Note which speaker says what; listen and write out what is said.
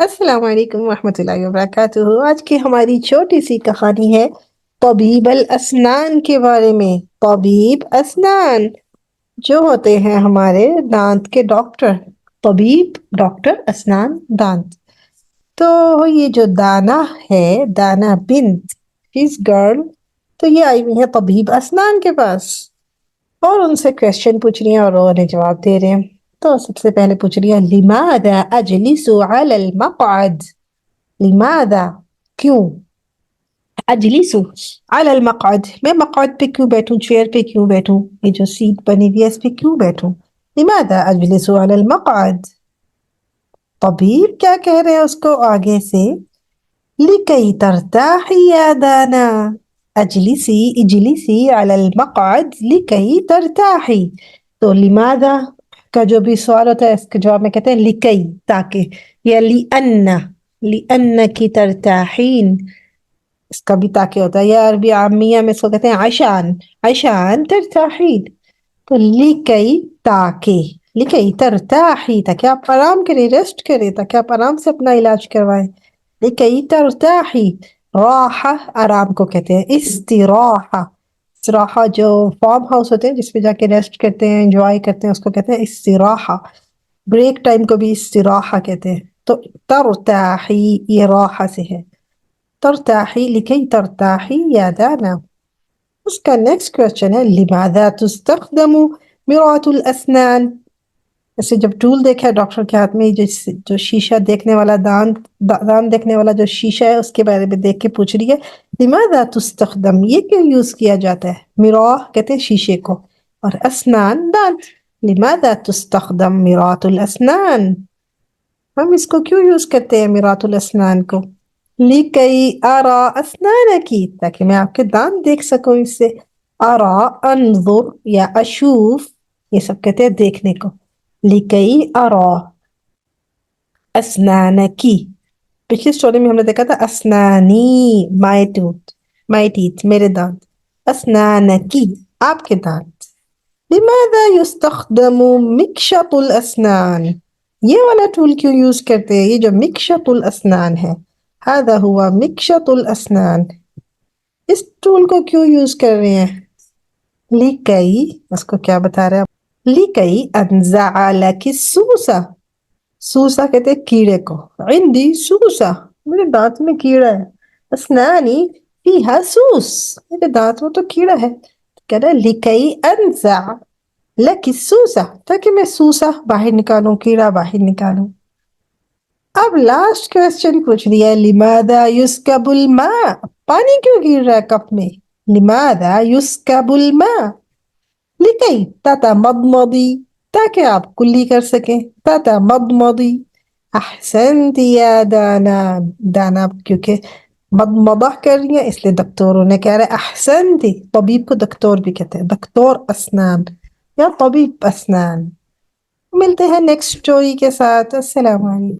Speaker 1: अस्सलाम वालेकुम रहमतुल्लाहि वबरकातुहू। आज की हमारी छोटी सी कहानी है तबीब अल असनान के बारे में। तबीब असनान जो होते हैं हमारे दांत के डॉक्टर। तबीब डॉक्टर, असनान दांत। तो ये जो दाना है, दाना बिन्त, इस गर्ल, तो ये आई हुई है तबीब असनान के पास और उनसे क्वेश्चन पूछ रही है और वो उन्हें जवाब दे रहे हैं। तो सबसे पहले पूछ रही है लिमादा अजलिसु अलल मक़अद। लिमादा, क्यों, अजलिसु अलल मक़अद, मैं मक़अद पे क्यों बैठूं, चेयर पे क्यों बैठूं, ये जो सीट बनी हुई है इस पे क्यों बैठूं। लिमादा अजलिसु अलल मक़अद। तबीब क्या कह रहे हैं उसको आगे से, लिकई तरताही या दाना। अजलिसी इजलिसी अलल मक़अद लिकई तरताही। तो लिमादा का जो भी सवाल होता है इसके जवाब में कहते हैं लिकई, ताकि, या लिअन्ना, लिअन्ना की तरताहीन, इसका भी ताकि होता है, या अरबी आमिया में इसको कहते हैं आशान, आशान तरताहीन। तो लिकई, ताकि, लिकई तरताही, ताकि आप आराम करें, रेस्ट करें, ताकि आप आराम से अपना इलाज करवाएं। लिकई तरताही, राहा आराम को कहते हैं, इस्तिराहा, इस्तिराहा जो फार्म हाउस होते हैं जिसपे जाके रेस्ट करते हैं, एंजॉय करते हैं, उसको कहते हैं इस्तिराहा। ब्रेक टाइम को भी इस्तिराहा कहते हैं। तो तरताही ये राहा से है, तरताही लिकई तरताही या दाना। उसका नेक्स्ट क्वेश्चन है लिमादा तुस्तखदमु मिरातुल असनान। ऐसे जब टूल देखा है डॉक्टर के हाथ में, जो शीशा देखने वाला दांत देखने वाला जो शीशा है उसके बारे में देख के पूछ रही है लिमादा तुस्तखदम, ये क्यों यूज किया जाता है। मिरा कहते हैं शीशे को और असनान दांत। लिमादा तुस्तखदम मिरातुल असनान, हम इसको क्यों यूज करते हैं मिरातुल असनान को। लिकई अरा असनान की, ताकि मैं आपके दांत देख सकूं इससे। अरा, अनजुर या अशूफ, ये सब कहते हैं देखने को। लिकई अरा असनान की, पिछली स्टोरी में हमने देखा था असनानी, माई टूथ, माई टीथ, मेरे दांत। असनान की, आपके दांत। लिमादा युस्तखदमु मिक्शतुल असनान, ये वाला टूल क्यों यूज करते हैं, ये जो मिक्शतुल असनान है, हादा हुआ मिक्शतुल असनान, इस टूल को क्यों यूज कर रहे हैं। लिकई, उसको क्या बता रहे हैं, लिकई अनज़अ लकी सूसा, सूसा कहते हैं कीड़े को, इंदी सूसा, मेरे दांत में कीड़ा है। असनानी फीहा सूस, मेरे दांत में तो कीड़ा है। कह रहा है लिकई अनज़अ लकी सूसा, ताकि मैं सूसा बाहर निकालूं, कीड़ा बाहर निकालूं। अब लास्ट क्वेश्चन पूछ दिया लिमादा युस्कबुल मा, पानी क्यों गिर रहा है कप में। लिमादा युस्कबुल मा, लिकई ताता मदमदी, ताकि आप कुल्ली कर सकें, ताता मदमदी। अहसनती या दाना, दाना क्योंकि मदमदा कर रही है इसलिए डॉक्टरों ने कह रहे अहसनती। तबीब को डॉक्टर भी कहते हैं, डॉक्टर असनान या तबीब असनान। मिलते हैं नेक्स्ट स्टोरी के साथ। अस्सलाम वालेकुम।